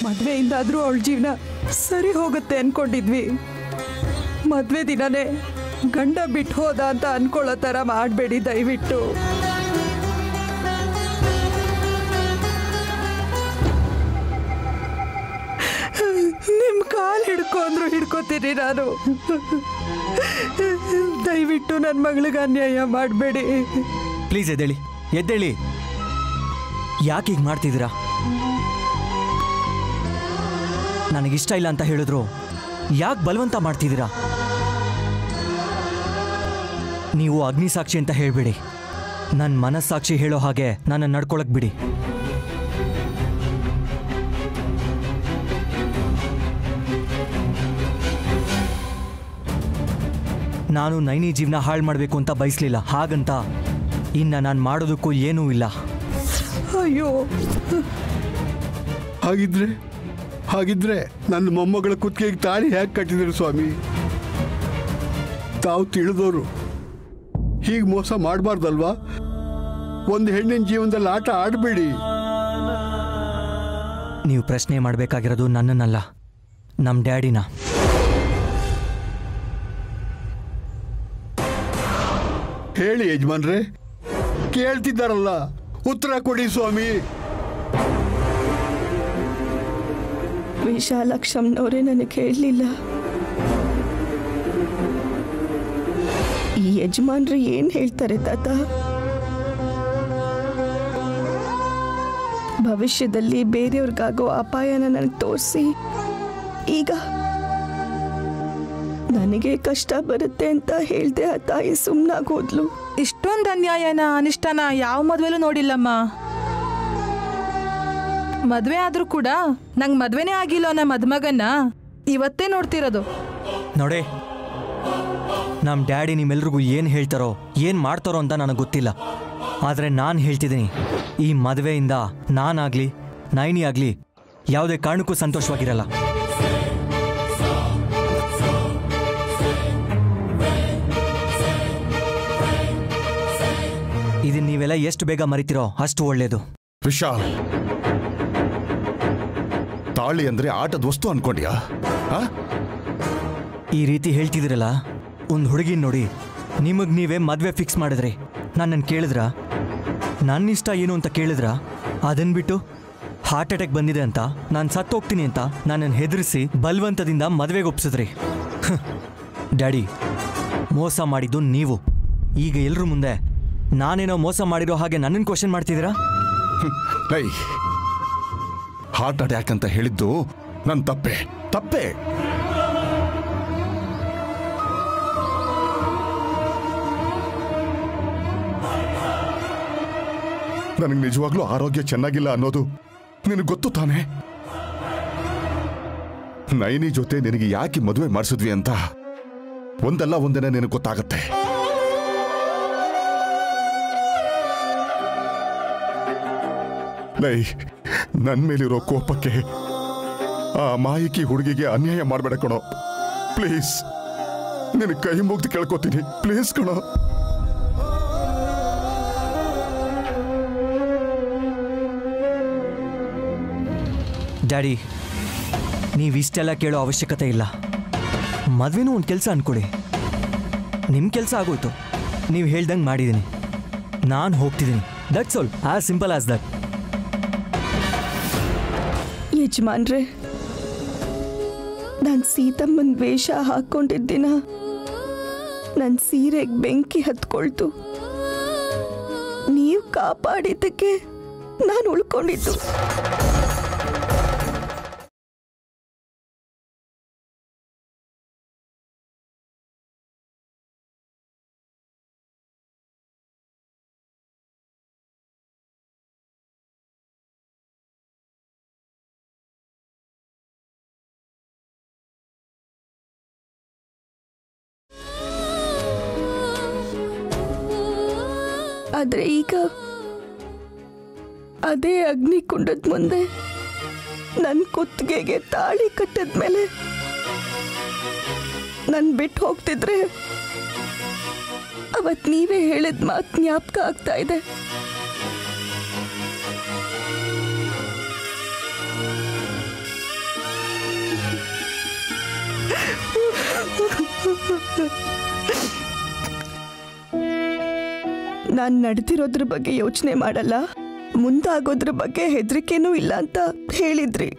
ಮದುವೆಯಿಂದಾದ್ರೂ ಅವಳ ಜೀವನ ಸರಿ ಹೋಗುತ್ತೆ ಅನ್ಕೊಂಡಿದ್ವಿ. ಮದುವೆ ದಿನನೇ ಗಂಡ ಬಿಟ್ಟು ಹೋದ ಅಂತ ಅನ್ಕೊಳ್ಳೋ ಥರ ಮಾಡಬೇಡಿ ದಯವಿಟ್ಟು. ನಿಮ್ಮ ಕಾಲು ಹಿಡ್ಕೊಂಡ್ರು ಹಿಡ್ಕೋತೀನಿ ನಾನು. ದಯವಿಟ್ಟು ನನ್ನ ಮಗಳಿಗೆ ಅನ್ಯಾಯ ಮಾಡಬೇಡಿ. ಪ್ಲೀಸ್ ಎದ್ದೇಳಿ, ಎದ್ದೇಳಿ. ಯಾಕೆ ಹೀಗೆ ಮಾಡ್ತಿದ್ದೀರಾ? ನನಗಿಷ್ಟ ಇಲ್ಲ ಅಂತ ಹೇಳಿದ್ರು ಯಾಕೆ ಬಲವಂತ ಮಾಡ್ತಿದ್ದೀರಾ? ನೀವು ಅಗ್ನಿಸಾಕ್ಷಿ ಅಂತ ಹೇಳ್ಬಿಡಿ. ನನ್ನ ಮನಸ್ಸಾಕ್ಷಿ ಹೇಳೋ ಹಾಗೆ ನನ್ನ ನಡ್ಕೊಳಕ್ ಬಿಡಿ. ನಾನು ನೈನಿ ಜೀವನ ಹಾಳು ಮಾಡಬೇಕು ಅಂತ ಬಯಸಲಿಲ್ಲ. ಹಾಗಂತ ಇನ್ನು ನಾನು ಮಾಡೋದಕ್ಕೂ ಏನೂ ಇಲ್ಲ. ಅಯ್ಯೋ, ಹಾಗಿದ್ರೆ ನನ್ನ ಮೊಮ್ಮಗಳ ಕುತ್ತಿಗೆಗೆ ತಾಳಿ ಹೇಗೆ ಕಟ್ಟಿದ್ರು ಸ್ವಾಮಿ? ತಾವು ತಿಳಿದವರು ಹೀಗೆ ಮೋಸ ಮಾಡಬಾರ್ದಲ್ವಾ? ಒಂದು ಹೆಣ್ಣಿನ ಜೀವನದಲ್ಲಿ ಆಟ ಆಡಬೇಡಿ. ನೀವು ಪ್ರಶ್ನೆ ಮಾಡಬೇಕಾಗಿರೋದು ನನ್ನನ್ನಲ್ಲ, ನಮ್ಮ ಡ್ಯಾಡಿನ. ಹೇಳಿ ಯಜಮಾನ್ರೆ, ಕೇಳ್ತಿದ್ದಾರಲ್ಲ, ಉತ್ತರ ಕೊಡಿ ಸ್ವಾಮಿ. ವಿಶಾಲಾಕ್ಷಮ್ಮನವರೇ ನನಗೆ ಹೇಳಲಿಲ್ಲ. ಈ ಯಜಮಾನ್ರು ಏನು ಹೇಳ್ತಾರೆ ತಾತ? ಭವಿಷ್ಯದಲ್ಲಿ ಬೇರೆಯವ್ರಿಗಾಗೋ ಅಪಾಯನ ನನಗೆ ತೋರಿಸಿ ಈಗ ನನಗೆ ಕಷ್ಟ ಬರುತ್ತೆ ಅಂತ ಹೇಳ್ದೆ ಆ ತಾಯಿ ಸುಮ್ಮನಾಗಿ ಹೋದ್ಲು. ಇಷ್ಟೊಂದು ಅನ್ಯಾಯನ ಅನಿಷ್ಟನ ಯಾವ ಮದ್ವೆಲೂ ನೋಡಿಲ್ಲಮ್ಮ. ಮದ್ವೆ ಆದ್ರೂ ಕೂಡ ನಂಗೆ ಮದ್ವೆನೇ ಆಗಿಲ್ಲ ಅನ್ನೋ ಮದ್ಮಗನ್ನ ಇವತ್ತೇ ನೋಡ್ತಿರೋದು. ನೋಡೇ, ನಮ್ಮ ಡ್ಯಾಡಿ ನಿಮ್ಮೆಲ್ರಿಗೂ ಏನು ಹೇಳ್ತಾರೋ ಏನು ಮಾಡ್ತಾರೋ ಅಂತ ನನಗೆ ಗೊತ್ತಿಲ್ಲ. ಆದರೆ ನಾನು ಹೇಳ್ತಿದ್ದೀನಿ, ಈ ಮದುವೆಯಿಂದ ನಾನಾಗಲಿ ನೈನಿ ಆಗಲಿ ಯಾವುದೇ ಕಾರಣಕ್ಕೂ ಸಂತೋಷವಾಗಿರಲ್ಲ. ಇದನ್ನ ನೀವೆಲ್ಲ ಎಷ್ಟು ಬೇಗ ಮರಿತಿರೋ ಅಷ್ಟು ಒಳ್ಳೇದು. ವಿಶಾಲ್, ತಾಳಿ ಅಂದ್ರೆ ಆಟದ ವಸ್ತು ಅನ್ಕೊಂಡ್ಯಾ? ಈ ರೀತಿ ಹೇಳ್ತಿದ್ದೀರಲ್ಲ, ಒಂದು ಹುಡುಗಿನ ನೋಡಿ ನಿಮಗೆ ನೀವೇ ಮದುವೆ ಫಿಕ್ಸ್ ಮಾಡಿದ್ರಿ. ನನ್ನನ್ನು ಕೇಳಿದ್ರಾ? ನನ್ನ ಇಷ್ಟ ಏನು ಅಂತ ಕೇಳಿದ್ರಾ? ಅದನ್ನು ಬಿಟ್ಟು ಹಾರ್ಟ್ ಅಟ್ಯಾಕ್ ಬಂದಿದೆ ಅಂತ, ನಾನು ಸತ್ತೋಗ್ತೀನಿ ಅಂತ ನನ್ನನ್ನು ಹೆದರಿಸಿ ಬಲವಂತದಿಂದ ಮದುವೆಗೆ ಒಪ್ಸಿದ್ರಿ. ಡ್ಯಾಡಿ, ಮೋಸ ಮಾಡಿದ್ದು ನೀವು. ಈಗ ಎಲ್ಲರ ಮುಂದೆ ನಾನೇನೋ ಮೋಸ ಮಾಡಿರೋ ಹಾಗೆ ನನ್ನನ್ನು ಕ್ವಶನ್ ಮಾಡ್ತಿದ್ದೀರಾ? ಹಾರ್ಟ್ ಅಟ್ಯಾಕ್ ಅಂತ ಹೇಳಿದ್ದು ನನ್ನ ತಪ್ಪೇ. ನನಗೆ ನಿಜವಾಗ್ಲೂ ಆರೋಗ್ಯ ಚೆನ್ನಾಗಿಲ್ಲ ಅನ್ನೋದು ನಿನಗೆ ಗೊತ್ತು ತಾನೆ? ನೈನಿ ಜೊತೆ ನಿನಗೆ ಯಾಕೆ ಮದುವೆ ಮಾಡಿಸಿದ್ವಿ ಅಂತ ಒಂದಲ್ಲ ಒಂದಿನ ನಿನಗೆ ಗೊತ್ತಾಗತ್ತೆ. ನನ್ನ ಮೇಲಿರೋ ಕೋಪಕ್ಕೆ ಆ ಮಾಯಕಿ ಹುಡುಗಿಗೆ ಅನ್ಯಾಯ ಮಾಡಬೇಡ ಕಣೋ. ಪ್ಲೀಸ್, ನಿನಗೆ ಕೈ ಮುಗ್ದು ಕೇಳ್ಕೊತೀನಿ, ಪ್ಲೀಸ್ ಕಣೋ. ಡ್ಯಾಡಿ, ನೀವಿಷ್ಟೆಲ್ಲ ಕೇಳೋ ಅವಶ್ಯಕತೆ ಇಲ್ಲ. ಮದುವೆನೂ ಒಂದು ಕೆಲಸ ಅಂದ್ಕೊಳ್ಳಿ. ನಿಮ್ಮ ಕೆಲಸ ಆಗೋಯ್ತು, ನೀವು ಹೇಳ್ದಂಗೆ ಮಾಡಿದ್ದೀನಿ, ನಾನು ಹೋಗ್ತಿದ್ದೀನಿ. That's all, as simple as that. ಯಜಮಾನ್ರೆ, ನಾನು ಸೀತಮ್ಮನ ವೇಷ ಹಾಕೊಂಡಿದ್ದಿನ ನನ್ನ ಸೀರೆಗೆ ಬೆಂಕಿ ಹತ್ಕೊಳ್ತು. ನೀವು ಕಾಪಾಡಿದ್ದಕ್ಕೆ ನಾನು ಉಳ್ಕೊಂಡಿದ್ದು. ಆದ್ರೆ ಈಗ ಅದೇ ಅಗ್ನಿಕುಂಡದ ಮುಂದೆ ನನ್ನ ಕುತ್ತಿಗೆಗೆ ತಾಳಿ ಕಟ್ಟಿದ್ಮೇಲೆ ನನ್ ಬಿಟ್ಟು ಹೋಗ್ತಿದ್ರೆ ಅವತ್ ನೀವೇ ಹೇಳಿದ ಮಾತು ಜ್ಞಾಪಕ ಆಗ್ತಾ ಇದೆ. ನಾನು ನಡೆದಿರೋದ್ರ ಬಗ್ಗೆ ಯೋಚನೆ ಮಾಡಲ್ಲ, ಮುಂದಾಗೋದ್ರ ಬಗ್ಗೆ ಹೆದರಿಕೆನೂ ಇಲ್ಲ ಅಂತ ಹೇಳಿದ್ರಿ.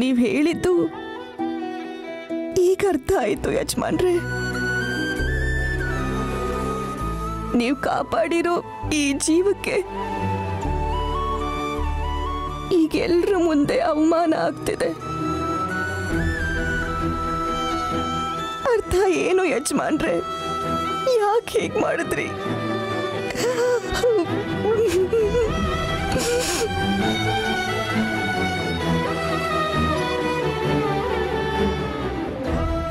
ನೀವ್ ಹೇಳಿದ್ದು ಈಗ ಅರ್ಥ ಆಯ್ತು ಯಜಮಾನ್ರೆ. ನೀವು ಕಾಪಾಡಿರೋ ಈ ಜೀವಕ್ಕೆ ಈಗ ಎಲ್ರ ಮುಂದೆ ಅವಮಾನ ಆಗ್ತಿದೆ. ಅರ್ಥ ಏನು ಯಜಮಾನ್ರೆ? ಯಾಕೆ ಹೀಗೆ ಮಾಡಿದ್ರಿ?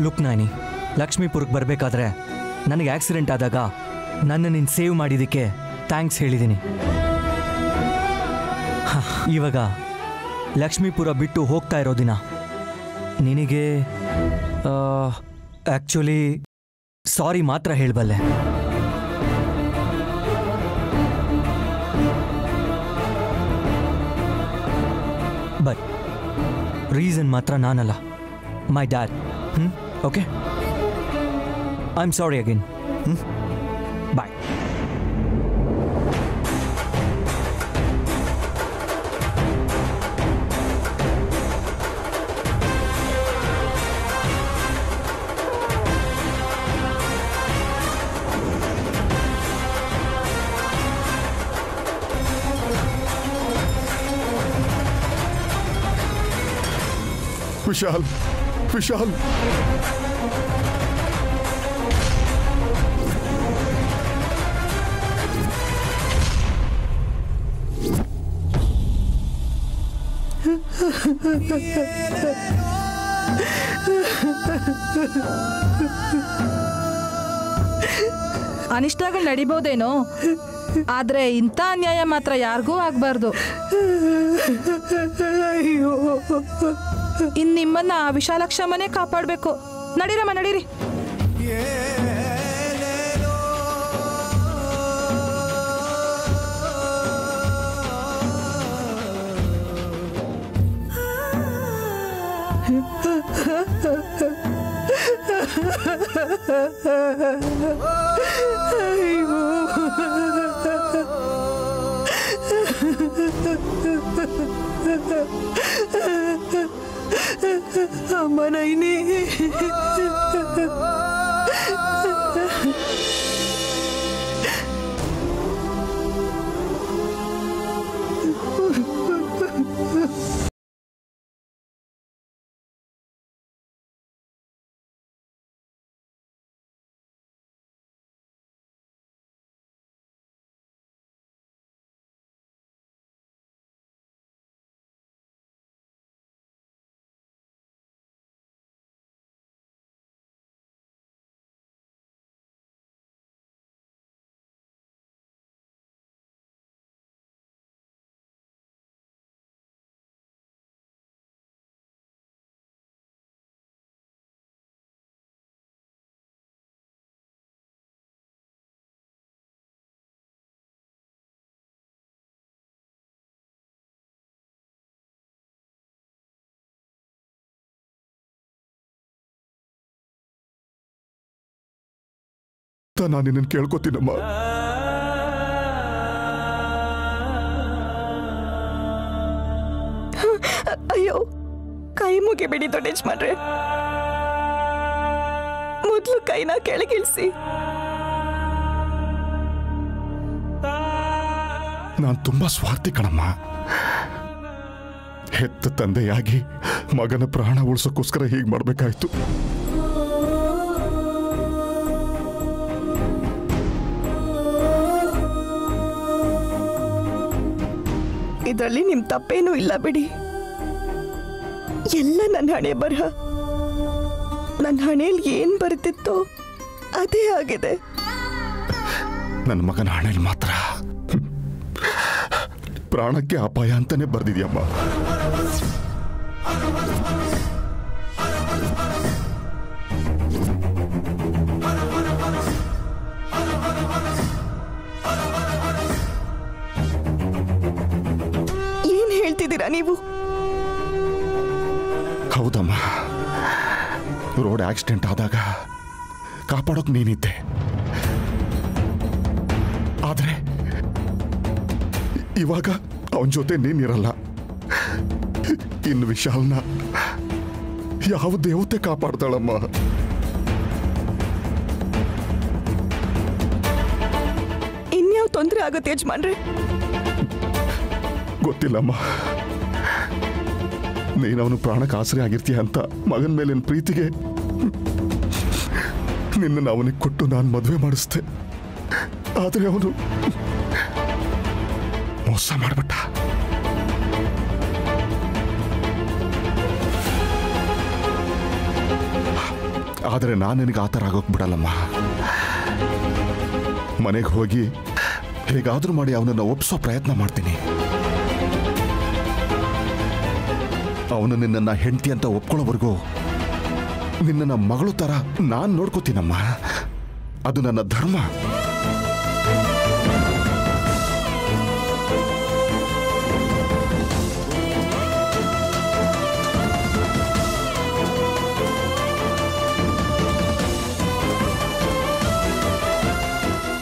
ಲುಕ್ ನಾನಿ, ಲಕ್ಷ್ಮೀಪುರಕ್ಕೆ ಬರಬೇಕಾದ್ರೆ ನನಗೆ ಆಕ್ಸಿಡೆಂಟ್ ಆದಾಗ ನನ್ನ ನೀನು ಸೇವ್ ಮಾಡಿದ್ದಕ್ಕೆ ಥ್ಯಾಂಕ್ಸ್ ಹೇಳಿದ್ದೀನಿ. ಇವಾಗ ಲಕ್ಷ್ಮೀಪುರ ಬಿಟ್ಟು ಹೋಗ್ತಾ ಇರೋ ದಿನ ನಿನಗೆ ಆ್ಯಕ್ಚುಲಿ ಸಾರಿ ಮಾತ್ರ ಹೇಳಬಲ್ಲೆ. ಬಟ್ ರೀಸನ್ ಮಾತ್ರ ನಾನಲ್ಲ, my dad. Okay, I am sorry again. Bye. Vishal, Vishal, ಅನಿಷ್ಟಗಳು ನಡಿಬಹುದೇನೋ, ಆದ್ರೆ ಇಂಥ ಅನ್ಯಾಯ ಮಾತ್ರ ಯಾರಿಗೂ ಆಗ್ಬಾರ್ದು. ಇನ್ ನಿಮ್ಮನ್ನ ವಿಶಾಲಕ್ಷಮ್ಮನೇ ಕಾಪಾಡ್ಬೇಕು. ನಡೀರಮ್ಮ, ನಡೀರಿ. ಅಮ್ಮ ನೈನಿ, ನಾನು ನಿನ್ನನ್ನು ಕೇಳ್ಕೊತೀನಮ್ಮ. ಅಯ್ಯೋ, ಕೈ ಮುಗಿಬಿಡಿ ದೊಡ್ಡ ಯಜಮಾನ್ರೆ. ಮೊದಲು ಕೈನ ಕೆಳಗಿಳಿಸಿ. ನಾನು ತುಂಬಾ ಸ್ವಾರ್ಥಿ ಕಣಮ್ಮ. ಹೆತ್ತ ತಂದೆಯಾಗಿ ಮಗನ ಪ್ರಾಣ ಉಳಿಸೋಕ್ಕೋಸ್ಕರ ಹೀಗೆ ಮಾಡ್ಬೇಕಾಯ್ತು. ಇದರಲ್ಲಿ ನಿಮ್ ತಪ್ಪೇನೂ ಇಲ್ಲ ಬಿಡಿ. ಎಲ್ಲ ನನ್ನ ಹಣೆ ಬರಹ. ನನ್ನ ಹಣೆಯಲ್ಲಿ ಏನ್ ಬರ್ತಿತ್ತೋ ಅದೇ ಆಗಿದೆ. ನನ್ನ ಮಗನ ಹಣೆಯಲ್ಲಿ ಮಾತ್ರ ಪ್ರಾಣಕ್ಕೆ ಅಪಾಯ ಅಂತಾನೆ ಬರ್ದಿದ್ಯಮ್ಮ. ಏನ್ ಹೇಳ್ತಿದ್ದೀರಾ ನೀವು? ಹೌದಮ್ಮ, ರೋಡ್ ಆಕ್ಸಿಡೆಂಟ್ ಆದಾಗ ಕಾಪಾಡೋಕ್ ನೀನಿದ್ದೆ. ಆದ್ರೆ ಇವಾಗ ಅವನ ಜೊತೆ ನೀನಿರಲ್ಲ. ಇನ್ನು ವಿಶಾಲ್ನ ಯಾವ ದೇವತೆ ಕಾಪಾಡ್ತಾಳಮ್ಮ? ಇನ್ಯಾವ ತೊಂದರೆ ಆಗುತ್ತೆ ಯಜಮಾನ್ರೆ? ಗೊತ್ತಿಲ್ಲಮ್ಮ. ನೀನು ಅವನು ಪ್ರಾಣಕ್ಕೆ ಆಸರೆ ಆಗಿರ್ತೀಯ ಅಂತ ಮಗನ ಮೇಲಿನ ಪ್ರೀತಿಗೆ ನಿನ್ನನ್ನು ಅವನಿಗೆ ಕೊಟ್ಟು ನಾನು ಮದುವೆ ಮಾಡಿಸ್ದೆ. ಆದರೆ ಅವನು ಮೋಸ ಮಾಡಿಬಿಟ್ಟ. ಆದರೆ ನಾನು ನಿನಗೆ ಆ ಥರ ಆಗೋಕ್ ಬಿಡಲ್ಲಮ್ಮ. ಮನೆಗೆ ಹೋಗಿ ಹೇಗಾದ್ರೂ ಮಾಡಿ ಅವನನ್ನು ಒಪ್ಪಿಸೋ ಪ್ರಯತ್ನ ಮಾಡ್ತೀನಿ. ಅವನು ನಿನ್ನನ್ನು ಹೆಂಡತಿ ಅಂತ ಒಪ್ಕೊಳ್ಳೋವರೆಗೂ ನಿನ್ನನ್ನು ಮಗಳು ಥರ ನಾನು ನೋಡ್ಕೋತೀನಮ್ಮ. ಅದು ನನ್ನ ಧರ್ಮ.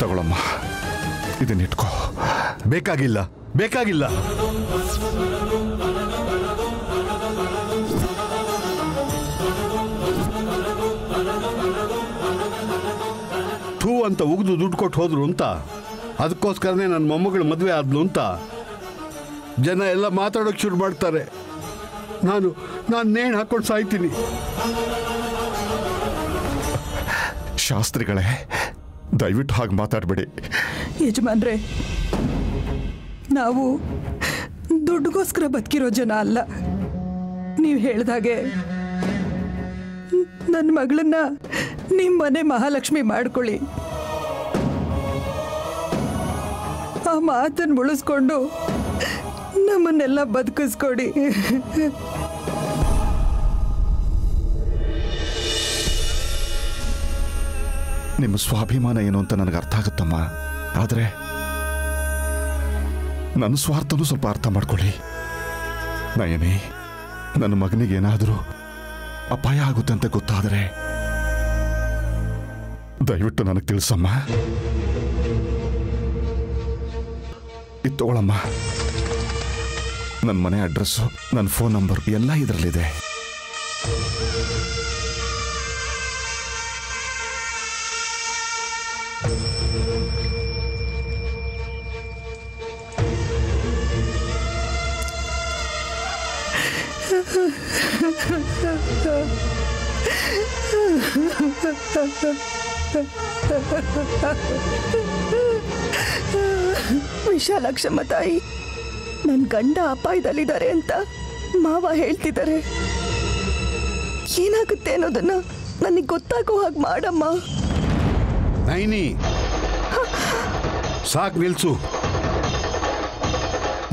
ತಗೊಳಮ್ಮ, ಇದನ್ನಿಟ್ಕೋ. ಬೇಕಾಗಿಲ್ಲ, ಬೇಕಾಗಿಲ್ಲ. ಥೂ ಅಂತ ಉಗಿದು ದುಡ್ಡು ಕೊಟ್ಟು ಹೋದ್ರು ಅಂತ, ಅದಕ್ಕೋಸ್ಕರನೇ ನನ್ನ ಮೊಮ್ಮಗಳ ಮದುವೆ ಆದ್ಲು ಅಂತ ಜನ ಎಲ್ಲ ಮಾತಾಡೋಕೆ ಶುರು ಮಾಡ್ತಾರೆ. ನಾನು ನೇಣು ಹಾಕೊಂಡು ಸಾಯ್ತೀನಿ. ಶಾಸ್ತ್ರಿಗಳೇ, ದಯವಿಟ್ಟು ಹಾಗೆ ಮಾತಾಡಬೇಡಿ. ಯಜಮಾನ್ರೆ, ನಾವು ದುಡ್ಡುಗೋಸ್ಕರ ಬದುಕಿರೋ ಜನ ಅಲ್ಲ. ನೀವು ಹೇಳ್ದಾಗೆ ನನ್ನ ಮಗಳನ್ನ ನಿಮ್ಮ ಮನೆ ಮಹಾಲಕ್ಷ್ಮಿ ಮಾಡ್ಕೊಳ್ಳಿ. ಆ ಮಾತನ್ನು ಉಳಿಸ್ಕೊಂಡು ನಮ್ಮನ್ನೆಲ್ಲ ಬದುಕಿಸ್ಕೊಡಿ. ನಿಮ್ಮ ಸ್ವಾಭಿಮಾನ ಏನು ಅಂತ ನನಗೆ ಅರ್ಥ ಆಗುತ್ತಮ್ಮ. ಆದರೆ ನನ್ನ ಸ್ವಾರ್ಥನೂ ಸ್ವಲ್ಪ ಅರ್ಥ ಮಾಡ್ಕೊಳ್ಳಿ. ನಯನಿ, ನನ್ನ ಮಗನಿಗೆ ಏನಾದರೂ ಅಪಾಯ ಆಗುತ್ತೆ ಅಂತ ಗೊತ್ತಾದರೆ ದಯವಿಟ್ಟು ನನಗೆ ತಿಳಿಸಮ್ಮ. ಇದು ತಗೊಳಮ್ಮ. ನನ್ನ ಮನೆ ಅಡ್ರೆಸ್ಸು, ನನ್ನ ಫೋನ್ ನಂಬರ್ ಎಲ್ಲ ಇದರಲ್ಲಿದೆ. ವಿಶಾಲಾಕ್ಷಮ್ಮ ತಾಯಿ, ನನ್ನ ಗಂಡ ಅಪಾಯದಲ್ಲಿದ್ದಾರೆ ಅಂತ ಮಾವ ಹೇಳ್ತಿದ್ದಾರೆ. ಏನಾಗುತ್ತೆ ಅನ್ನೋದನ್ನ ನನಗೆ ಗೊತ್ತಾಗೋ ಹಾಗೆ ಮಾಡಮ್ಮ. ನೈನಿ, ಸಾಕು ನಿಲ್ಸು.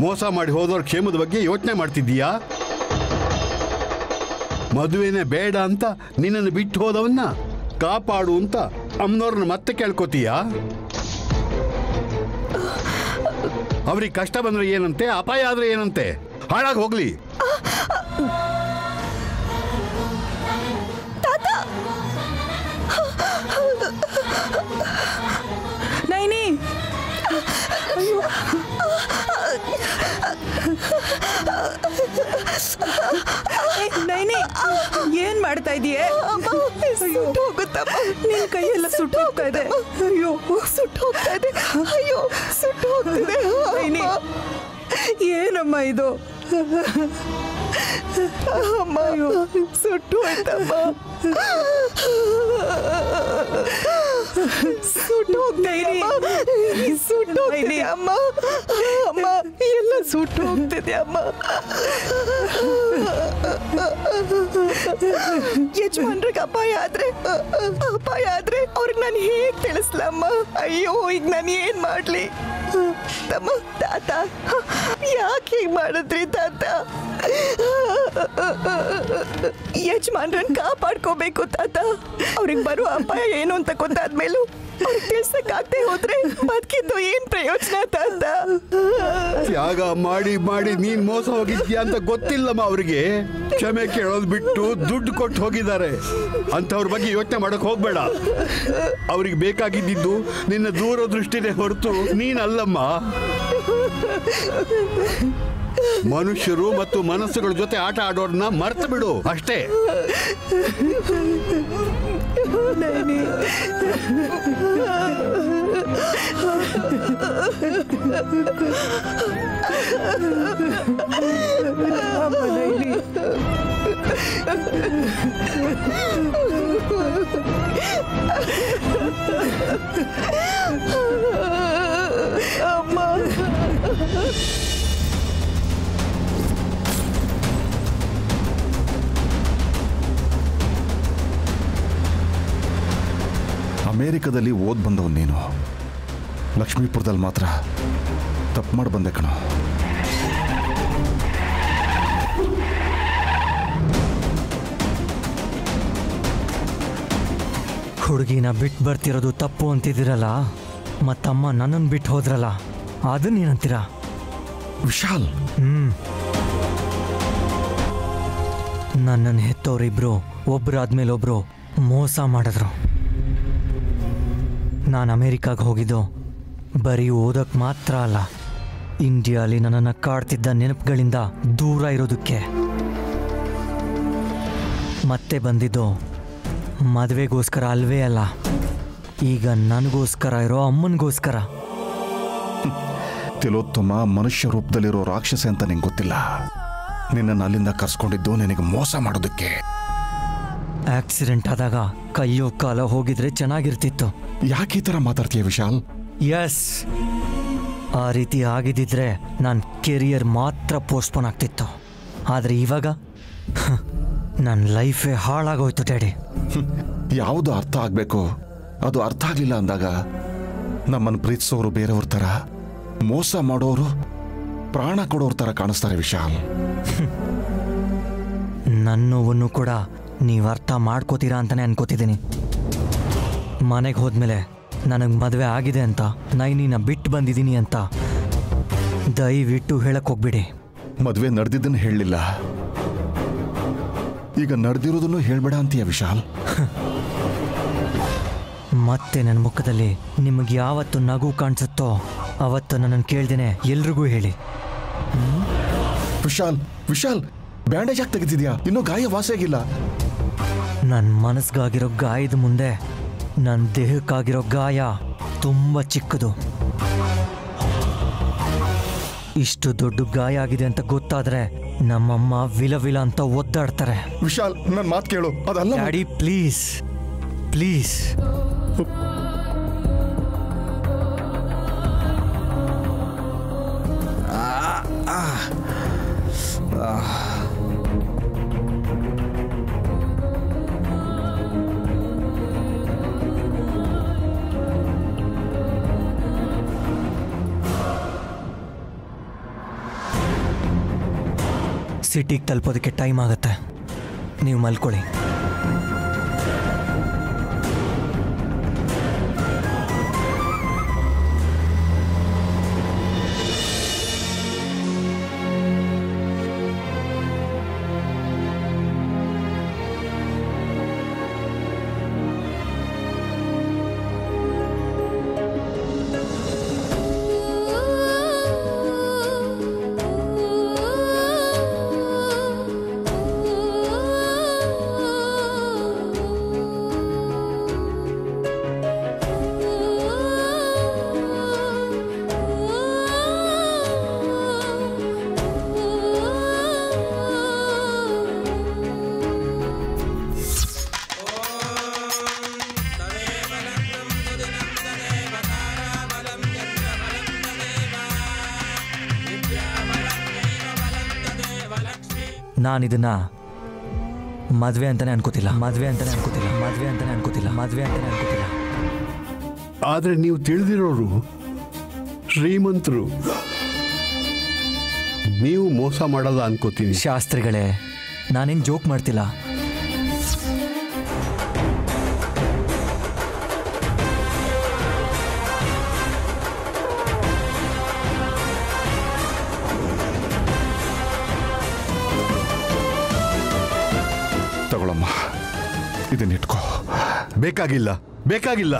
ಮೋಸ ಮಾಡಿ ಹೋದವ್ರ ಕ್ಷೇಮದ ಬಗ್ಗೆ ಯೋಚನೆ ಮಾಡ್ತಿದ್ದೀಯಾ? ಮದುವೆನೇ ಬೇಡ ಅಂತ ನಿನ್ನನ್ನು ಬಿಟ್ಟು ಹೋದವನ್ನ ಕಾಪಾಡು ಅಂತ ಅಮ್ಮನವ್ರನ್ನ ಮತ್ತೆ ಕೇಳ್ಕೊತೀಯಾ? ಅವ್ರಿಗೆ ಕಷ್ಟ ಬಂದ್ರೆ ಏನಂತೆ, ಅಪಾಯ ಆದ್ರೆ ಏನಂತೆ? ಹಾಳಾಗಿ ಹೋಗ್ಲಿ. ನೈನಿ, ನೈನಿ, ಏನ್ ಮಾಡ್ತಾ ಇದೀಯ? ಹೋಗುತ್ತಮ್ಮ, ನಿನ್ ಕೈಯೆಲ್ಲ ಸುಟ್ಟು ಹೋಗ್ತಾ ಇದೆ. ಅಯ್ಯೋ, ಸುಟ್ಟು ಹೋಗ್ತಾ ಇದೆ. ಅಯ್ಯೋ, ಸುಟ್ಟು ಹೋಗ್ತಿದೆ. ನೈನಿ, ಏನಮ್ಮ ಇದು? ಅಮ್ಮ, ಸುಟ್ಟು ಹೋಯ್ತಮ್ಮ. ಸುಟ್ಟು ಹೋಗ್ತಿದೆ. ಸುಟ್ಟು ಹೋಗ್ತಿದೆ ಅಮ್ಮ. ಅಮ್ಮ, ಎಲ್ಲ ಸುಟ್ಟು ಹೋಗ್ತಿದೆ ಅಮ್ಮ. ಯಜಮಾನ್ರಿಗೆ ಅಪಾಯ ಆದ್ರೆ ಅವ್ರಿಗೆ ನಾನು ಹೇಗ್ ತಿಳಿಸ್ಲಮ್ಮ? ಅಯ್ಯೋ, ಈಗ ನಾನು ಏನ್ ಮಾಡ್ಲಿ? ತಮ್ಮ, ತಾತ, ಯಾಕೆ ಹೀಗ್ ಮಾಡಿದ್ರಿ ತಾತ? ಯಜಮಾನ್ರನ್ನ ಕಾಪಾಡ್ಕೋಬೇಕು ತಾತ. ಅವ್ರಿಗೆ ಬರುವ ಅಪಾಯ ಏನು ಅಂತ ಗೊತ್ತಾದ್ಮೇಲೂ ಅವ್ರಿಗೆ ತಿಳ್ಸಕ್ಕಾಗದೆ ಹೋದ್ರೆ ಬದುಕಿದ್ದು ಏನ್ ಪ್ರಯೋಜನ ತಾತ? ತ್ಯಾಗ ಮಾಡಿ ಮಾಡಿ ನೀನ್ ಮೋಸ ಹೋಗಿದ್ಯಾ ಅಂತ ಗೊತ್ತಿಲ್ಲಮ್ಮ ಅವ್ರಿಗೆ. ಕ್ಷಮೆ ಕೇಳೋದು ಬಿಟ್ಟು ದುಡ್ಡು ಕೊಟ್ಟು ಹೋಗಿದ್ದಾರೆ. ಅಂಥವ್ರ ಬಗ್ಗೆ ಯೋಚನೆ ಮಾಡಕ್ ಹೋಗ್ಬೇಡ. ಅವ್ರಿಗೆ ಬೇಕಾಗಿದ್ದು ನಿನ್ನ ದೂರದೃಷ್ಟಿನೇ ಹೊರತು ನೀನಲ್ಲಮ್ಮ. ಮನುಷ್ಯರು ಮತ್ತು ಮನಸ್ಸುಗಳ ಜೊತೆ ಆಟ ಆಡೋರ್ನ ಮರ್ತು ಬಿಡು ಅಷ್ಟೇ. ಅಮೇರಿಕಾದಲ್ಲಿ ಓದ್ ಬಂದವ್ ನೀನು, ಲಕ್ಷ್ಮೀಪುರದಲ್ಲಿ ಮಾತ್ರ ತಪ್ಪು ಮಾಡಿ ಬಂದೆ ಕಣೋ. ಹುಡುಗಿನ ಬಿಟ್ಟು ಬರ್ತಿರೋದು ತಪ್ಪು ಅಂತಿದ್ದೀರಲ್ಲ, ಮತ್ತಮ್ಮ ನನ್ನನ್ನು ಬಿಟ್ಟು ಹೋದ್ರಲ್ಲ, ಅದನ್ನೇನಂತೀರ? ವಿಶಾಲ್, ನನ್ನನ್ನು ಹೆತ್ತವರಿಬ್ರು ಒಬ್ರಾದ್ಮೇಲೆ ಒಬ್ರು ಮೋಸ ಮಾಡಿದ್ರು. ನಾನು ಅಮೇರಿಕಾಗೆ ಹೋಗಿದ್ದು ಬರೀ ಓದೋಕ್ಕೆ ಮಾತ್ರ ಅಲ್ಲ, ಇಂಡಿಯಾಲಿ ನನ್ನನ್ನು ಕಾಡ್ತಿದ್ದ ನೆನಪುಗಳಿಂದ ದೂರ ಇರೋದಕ್ಕೆ. ಮತ್ತೆ ಬಂದಿದ್ದು ಮದುವೆಗೋಸ್ಕರ ಅಲ್ವೇ ಅಲ್ಲ, ಈಗ ನನಗೋಸ್ಕರ ಇರೋ ಅಮ್ಮನಿಗೋಸ್ಕರ. ತಿಲೋತ್ತಮ ಮನುಷ್ಯ ರೂಪದಲ್ಲಿರೋ ರಾಕ್ಷಸ ಅಂತ ನಿಂಗೆ ಗೊತ್ತಿಲ್ಲ. ನಿನ್ನನ್ನು ಅಲ್ಲಿಂದ ಕರ್ಸ್ಕೊಂಡಿದ್ದು ನಿನಗೆ ಮೋಸ ಮಾಡೋದಕ್ಕೆ. ಆಕ್ಸಿಡೆಂಟ್ ಆದಾಗ ಕೈಯೋ ಕಾಲ ಹೋಗಿದ್ರೆ ಚೆನ್ನಾಗಿರ್ತಿತ್ತು. ಯಾಕೆ ಈ ಥರ ಮಾತಾಡ್ತೀಯ ವಿಶಾಲ್? ಎಸ್, ಆ ರೀತಿ ಆಗಿದ್ದಿದ್ರೆ ನನ್ನ ಕೆರಿಯರ್ ಮಾತ್ರ ಪೋಸ್ಟ್ಪೋನ್ ಆಗ್ತಿತ್ತು. ಆದರೆ ಇವಾಗ ನನ್ನ ಲೈಫೇ ಹಾಳಾಗೋಯ್ತು ಡ್ಯಾಡಿ. ಯಾವುದು ಅರ್ಥ ಆಗಬೇಕು ಅದು ಅರ್ಥ ಆಗಲಿಲ್ಲ ಅಂದಾಗ ನಮ್ಮನ್ನು ಪ್ರೀತಿಸೋರು ಬೇರೆಯವ್ರ ಥರ, ಮೋಸ ಮಾಡೋರು ಪ್ರಾಣ ಕೊಡೋರ ಥರ ಕಾಣಿಸ್ತಾರೆ ವಿಶಾಲ್. ನನ್ನ ನೋವನ್ನು ಕೂಡ ನೀವು ಅರ್ಥ ಮಾಡ್ಕೋತೀರಾ ಅಂತಲೇ ಅನ್ಕೋತಿದ್ದೀನಿ. ಮನೆಗೆ ಹೋದ್ಮೇಲೆ ನನಗೆ ಮದುವೆ ಆಗಿದೆ ಅಂತ, ನೈನಿನ ಬಿಟ್ಟು ಬಂದಿದ್ದೀನಿ ಅಂತ ದಯವಿಟ್ಟು ಹೇಳಕ್ಕೆ ಹೋಗ್ಬಿಡಿ. ಮದುವೆ ನಡೆದಿದ್ದನ್ನು ಹೇಳಲಿಲ್ಲ, ಈಗ ನಡೆದಿರೋದನ್ನು ಹೇಳಬೇಡ ಅಂತೀಯ ವಿಶಾಲ್. ಮತ್ತೆ ನನ್ನ ಮುಖದಲ್ಲಿ ನಿಮಗೆ ಯಾವತ್ತು ನಗು ಕಾಣಿಸುತ್ತೋ ಅವತ್ತು ನನ್ನನ್ನು ಕೇಳ್ದೇನೆ ಎಲ್ರಿಗೂ ಹೇಳಿ. ವಿಶಾಲ್, ವಿಶಾಲ್, ಬ್ಯಾಂಡೇಜ್ ಆಗಿ ತೆಗೆದಿದ್ಯಾ? ಇನ್ನೂ ಗಾಯ ವಾಸಿಯಾಗಿಲ್ಲ. ನನ್ನ ಮನಸ್ಸಿಗಾಗಿರೋ ಗಾಯದ ಮುಂದೆ ನನ್ನ ದೇಹಕ್ಕಾಗಿರೋ ಗಾಯ ತುಂಬ ಚಿಕ್ಕದು. ಇಷ್ಟು ದೊಡ್ಡ ಗಾಯ ಆಗಿದೆ ಅಂತ ಗೊತ್ತಾದ್ರೆ ನಮ್ಮಮ್ಮ ವಿಲ ವಿಲ ಅಂತ ಒದ್ದಾಡ್ತಾರೆ. ವಿಶಾಲ್, ನನ್ನ ಮಾತು ಕೇಳು, ಅದಲ್ಲ. Daddy please please. ಸಿಟಿಗೆ ತಲುಪೋದಕ್ಕೆ ಟೈಮ್ ಆಗುತ್ತೆ, ನೀವು ಮಲ್ಕೊಳ್ಳಿ. ನಾನಿದನ್ನ ಮದುವೆ ಅಂತಾನೆ ಅನ್ಕೋತಿಲ್ಲ. ಆದ್ರೆ ನೀವು ತಿಳಿದಿರೋರು ಶ್ರೀಮಂತರು, ನೀವು ಮೋಸ ಮಾಡಲ್ಲ ಅನ್ಕೋತೀನಿ. ಶಾಸ್ತ್ರಿಗಳೇ, ನಾನೇನು ಜೋಕ್ ಮಾಡ್ತಿಲ್ಲ. ತಗೊಳಮ್ಮ, ಇದನ್ನಿಟ್ಕೋ. ಬೇಕಾಗಿಲ್ಲ, ಬೇಕಾಗಿಲ್ಲ.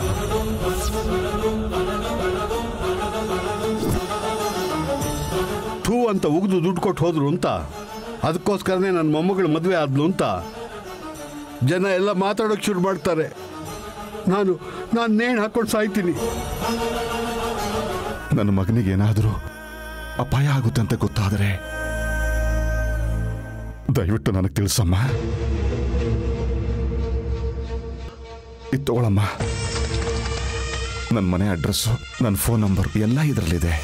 ಥೂ ಅಂತ ಉಗಿದು ದುಡ್ಡು ಕೊಟ್ಟು ಹೋದ್ರು ಅಂತ, ಅದಕ್ಕೋಸ್ಕರನೇ ನನ್ನ ಮೊಮ್ಮಗಳು ಮದುವೆ ಆದ್ಲು ಅಂತ ಜನ ಎಲ್ಲ ಮಾತಾಡೋಕೆ ಶುರು ಮಾಡ್ತಾರೆ. ನಾನು ನೇಣು ಹಾಕೊಂಡು ಸಾಯ್ತೀನಿ. ನನ್ನ ಮಗನಿಗೆ ಏನಾದರೂ ಅಪಾಯ ಆಗುತ್ತೆ ಅಂತ ಗೊತ್ತಾದರೆ ದಯವಿಟ್ಟು ನನಗೆ ತಿಳಿಸಮ್ಮ. ಇದು ತಗೊಳಮ್ಮ. ನನ್ನ ಮನೆ ಅಡ್ರೆಸ್ಸು, ನನ್ನ ಫೋನ್ ನಂಬರ್ ಎಲ್ಲ ಇದರಲ್ಲಿದೆ.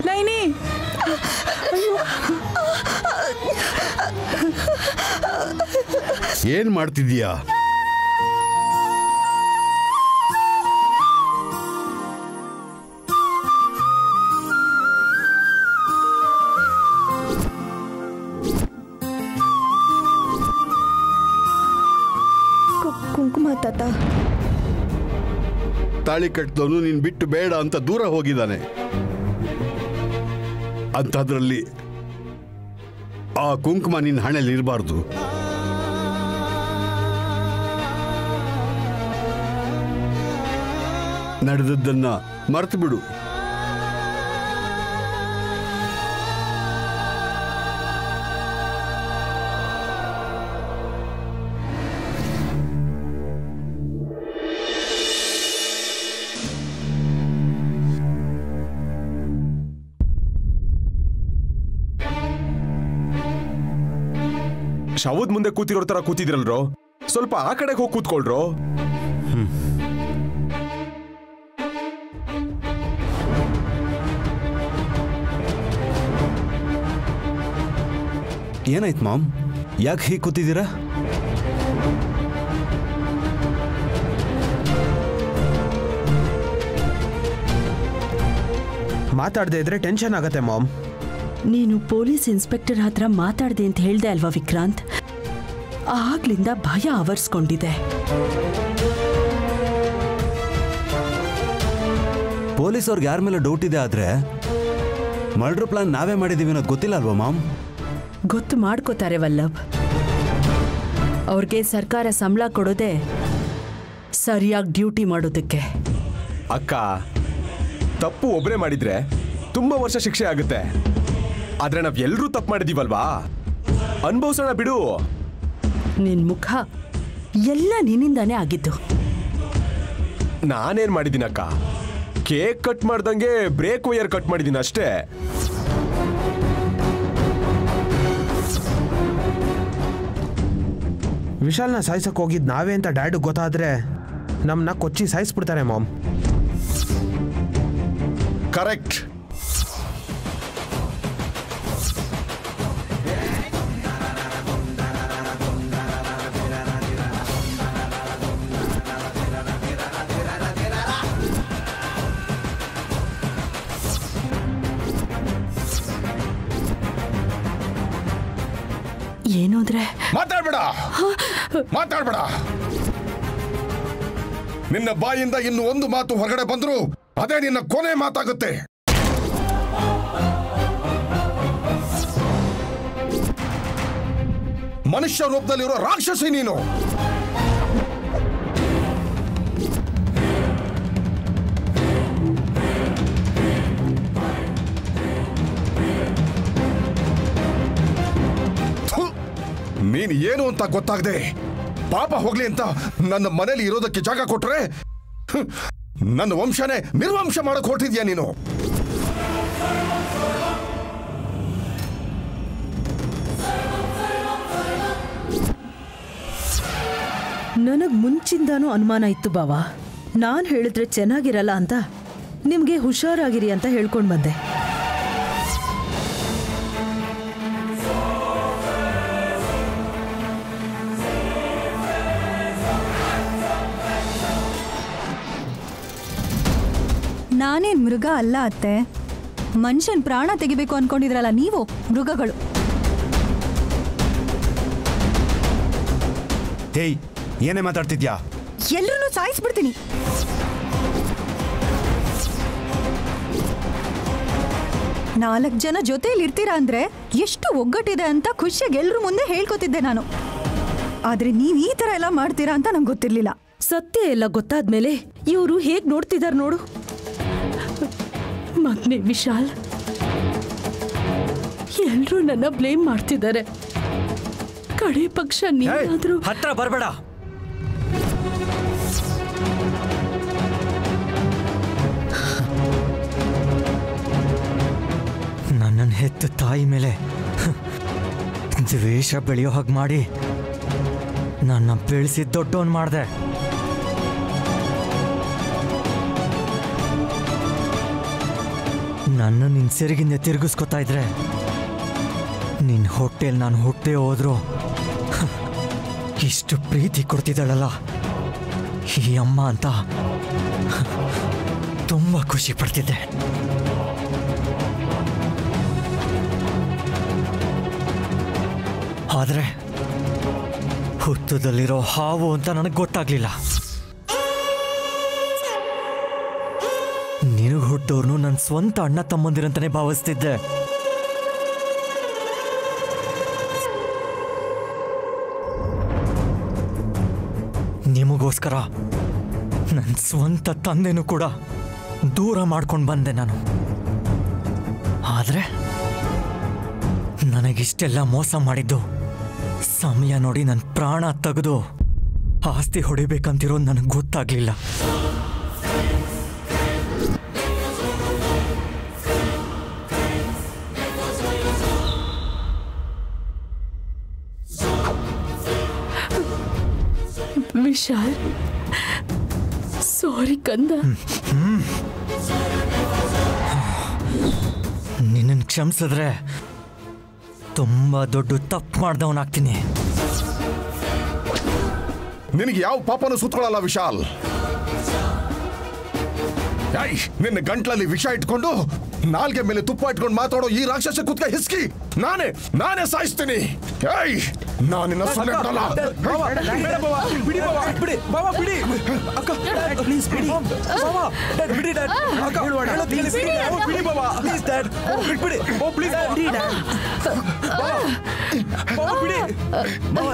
ನೈನಿ, ಏನ್ ಮಾಡ್ತಿದ್ದೀಯಾ? ಕುಂಕುಮ ತಾತ. ತಾಳಿ ಕಟ್ಟಿದವನು ನೀನ್ ಬಿಟ್ಟು ಬೇಡ ಅಂತ ದೂರ ಹೋಗಿದ್ದಾನೆ. ಅಂಥದ್ರಲ್ಲಿ ಆ ಕುಂಕುಮ ನಿನ್ನ ಹಣೆಯಲ್ಲಿ ಇರಬಾರ್ದು. ನಡೆದದ್ದನ್ನ ಮರೆತು ಬಿಡು. ಶವದ ಮುಂದೆ ಕೂತಿರೋ ತರ ಕೂತಿದ್ರಲ್ರೋ, ಸ್ವಲ್ಪ ಆ ಕಡೆಗೆ ಹೋಗಿ ಕೂತ್ಕೊಳ್ರೋ. ಏನಾಯ್ತು ಮಾಮ್? ಯಾಕೆ ಹೀಗೆ ಕೂತಿದ್ದೀರಾ? ಮಾತಾಡದೆ ಇದ್ರೆ ಟೆನ್ಷನ್ ಆಗತ್ತೆ ಮಾಮ್. ನೀನು ಪೊಲೀಸ್ ಇನ್ಸ್ಪೆಕ್ಟರ್ ಹತ್ರ ಮಾತಾಡ್ದೆ ಅಂತ ಹೇಳ್ದೆ ಅಲ್ವಾ ವಿಕ್ರಾಂತ್? ಆಗ್ಲಿಂದ ಭಯ ಆವರಿಸ್ಕೊಂಡಿದೆ. ಪೊಲೀಸ್ ಅವ್ರಿಗೆ ಯಾರ ಮೇಲೆ ಡೌಟ್ ಇದೆ, ಆದ್ರೆ ಮರ್ಡರ್ ಪ್ಲಾನ್ ನಾವೇ ಮಾಡಿದೀವಿ ಅನ್ನೋದು ಗೊತ್ತಿಲ್ಲ ಅಲ್ವಾ ಮಾಮ್? ಗೊತ್ತು ಮಾಡ್ಕೋತಾರೆ ವಲ್ಲಭ್. ಅವ್ರಿಗೆ ಸರ್ಕಾರ ಸಂಬಳ ಕೊಡೋದೆ ಸರಿಯಾಗಿ ಡ್ಯೂಟಿ ಮಾಡೋದಕ್ಕೆ. ಅಕ್ಕ, ತಪ್ಪು ಒಬ್ಬರೇ ಮಾಡಿದ್ರೆ ತುಂಬಾ ವರ್ಷ ಶಿಕ್ಷೆ ಆಗುತ್ತೆ. ಆದ್ರೆ ನಾವ್ ಎಲ್ರೂ ತಪ್ಪು ಮಾಡಿದೀವಲ್ವಾ, ಅನುಭವಿಸೋಣ ಬಿಡು. ನಿನ್ ಮುಖ ಎಲ್ಲ ನಿನ್ನಿಂದಾನೇ ಆಗಿದ್ದು. ನಾನೇನ್ ಮಾಡಿದ್ದೀನಕ್ಕ? ಕೇಕ್ ಕಟ್ ಮಾಡ್ದಂಗೆ ಬ್ರೇಕ್ ವೈಯರ್ ಕಟ್ ಮಾಡಿದ್ದೀನಿ ಅಷ್ಟೇ. ವಿಶಾಲ್ನ ಸಾಯಿಸಕ್ ಹೋಗಿದ್ ನಾವೇ ಅಂತ ಡ್ಯಾಡ್ ಗೊತ್ತಾದ್ರೆ ನಮ್ಮನ್ನ ಕೊಚ್ಚಿ ಸಾಯಿಸ್ಬಿಡ್ತಾರೆ ಮಾಮ್. ಕರೆಕ್ಟ್. ಏನು ಅಂದ್ರೆ ಮಾತಾಡ್ಬೇಡ, ಮಾತಾಡ್ಬೇಡ. ನಿನ್ನ ಬಾಯಿಂದ ಇನ್ನು ಒಂದು ಮಾತು ಹೊರಗಡೆ ಬಂದ್ರು ಅದೇ ನಿನ್ನ ಕೊನೆ ಮಾತಾಗುತ್ತೆ. ಮನುಷ್ಯ ರೂಪದಲ್ಲಿರೋ ರಾಕ್ಷಸಿ ನೀನು. ನೀನು ಏನು ಅಂತ ಗೊತ್ತಾಗದೆ ಪಾಪ ಹೋಗ್ಲಿ ಅಂತ ನನ್ನ ಮನೇಲಿ ಇರೋದಕ್ಕೆ ಜಾಗ ಕೊಟ್ರೆ ನನ್ನ ವಂಶನೇ ನಿರ್ವಂಶ ಮಾಡಕ್ ಹೊರಟಿದ್ಯಾ ನೀನು. ನನಗ್ ಮುಂಚಿಂದಾನೂ ಅನುಮಾನ ಇತ್ತು ಬಾವ. ನಾನು ಹೇಳಿದ್ರೆ ಚೆನ್ನಾಗಿರಲ್ಲ ಅಂತ ನಿಮ್ಗೆ ಹುಷಾರಾಗಿರಿ ಅಂತ ಹೇಳ್ಕೊಂಡು ಬಂದೆ. ನಾನೇನ್ ಮೃಗ ಅಲ್ಲ ಅತ್ತೆ. ಮನುಷ್ಯನ್ ಪ್ರಾಣ ತೆಗಿಬೇಕು ಅನ್ಕೊಂಡಿದ್ರಲ್ಲ ನೀವು ಮೃಗಗಳು. ಹೇಯ್, ಏನೇ ಮಾತಾಡ್ತಿದ್ಯಾ? ಎಲ್ರೂ ಸಾಯಿಸ್ಬಿಡ್ತೀನಿ. ನಾಲ್ಕು ಜನ ಜೊತೆಲಿ ಇರ್ತೀರಾ ಅಂದ್ರೆ ಎಷ್ಟು ಒಗ್ಗಟ್ಟಿದೆ ಅಂತ ಖುಷಿಯಾಗಿ ಎಲ್ರ ಮುಂದೆ ಹೇಳ್ಕೊತಿದ್ದೆ ನಾನು. ಆದ್ರೆ ನೀವ್ ಈ ತರ ಎಲ್ಲ ಮಾಡ್ತೀರಾ ಅಂತ ನಂಗೆ ಗೊತ್ತಿರ್ಲಿಲ್ಲ. ಸತ್ಯ ಎಲ್ಲ ಗೊತ್ತಾದ್ಮೇಲೆ ಇವರು ಹೇಗ್ ನೋಡ್ತಿದಾರ ನೋಡು. ಮಗ್ನೆ ವಿಶಾಲ್, ಎಲ್ರೂ ನನ್ನ ಬ್ಲೇಮ್ ಮಾಡ್ತಿದ್ದಾರೆ. ಕಡೆ ಪಕ್ಷ ನೀನಾದ್ರೂ ಹತ್ರ ಬರಬೇಡ. ನನ್ನನ್ನು ಹೆತ್ತ ತಾಯಿ ಮೇಲೆ ದ್ವೇಷ ಬೆಳೆಯೋ ಹಾಗೆ ಮಾಡಿ ನನ್ನ ಬೆಳೆಸಿ ದೊಡ್ಡವನ್ ಮಾಡಿದೆ. ನನ್ನ ನಿನ್ನ ಸೆರಿಗಿಂದ ತಿರುಗಿಸ್ಕೊತಾ ಇದ್ರೆ ನಿನ್ನ ಹೊಟ್ಟೆಯಲ್ಲಿ ನಾನು ಹುಟ್ಟೆ ಹೋದ್ರು ಇಷ್ಟು ಪ್ರೀತಿ ಕೊಡ್ತಿದ್ದಾಳಲ್ಲ ಈ ಅಮ್ಮ ಅಂತ ತುಂಬ ಖುಷಿ ಪಡ್ತಿದ್ದೆ. ಆದರೆ ಹುತ್ತದಲ್ಲಿರೋ ಹಾವು ಅಂತ ನನಗೆ ಗೊತ್ತಾಗ್ಲಿಲ್ಲ. ನಿನಗೆ ಹುಟ್ಟೋರ್ನು ನನ್ನ ಸ್ವಂತ ಅಣ್ಣ ತಮ್ಮಂದಿರಂತಾನೆ ಭಾವಿಸ್ತಿದ್ದೆ. ನಿಮಗೋಸ್ಕರ ನನ್ನ ಸ್ವಂತ ತಂದೆನೂ ಕೂಡ ದೂರ ಮಾಡ್ಕೊಂಡು ಬಂದೆ ನಾನು. ಆದರೆ ನನಗಿಷ್ಟೆಲ್ಲ ಮೋಸ ಮಾಡಿದ್ದು ಸಮಯ ನೋಡಿ ನನ್ನ ಪ್ರಾಣ ತೆಗೆದು ಆಸ್ತಿ ಹೊಡಿಬೇಕಂತಿರೋದು ನನಗೆ ಗೊತ್ತಾಗ್ಲಿಲ್ಲ. ವಿಶಾಲ್, ಸಾರಿ ಕಂದ. ನಿನ್ನನ್ನು ಕ್ಷಮಿಸಿದ್ರೆ ತುಂಬಾ ದೊಡ್ಡ ತಪ್ಪು ಮಾಡ್ದವನಾಗ್ತೀನಿ. ನಿನಗೆ ಯಾವ ಪಾಪನೂ ಸುತ್ಕೊಳ್ಳಲ್ಲ ವಿಶಾಲ್. ನಿನ್ನ ಗಂಟ್ಲಲ್ಲಿ ವಿಷ ಇಟ್ಕೊಂಡು ನಾಲ್ಗೆ ಮೇಲೆ ತುಪ್ಪ ಇಟ್ಕೊಂಡು ಮಾತಾಡೋ ಈ ರಾಕ್ಷಸ ಕುತ್ಕ ಹಿಸ್ಕಿ ನಾನೇ ಸಾಯಿಸ್ತೀನಿ. ನಾನಿನ್ನ ಸುಮ್ಮನೆ ಬಿಡಲ್ಲ.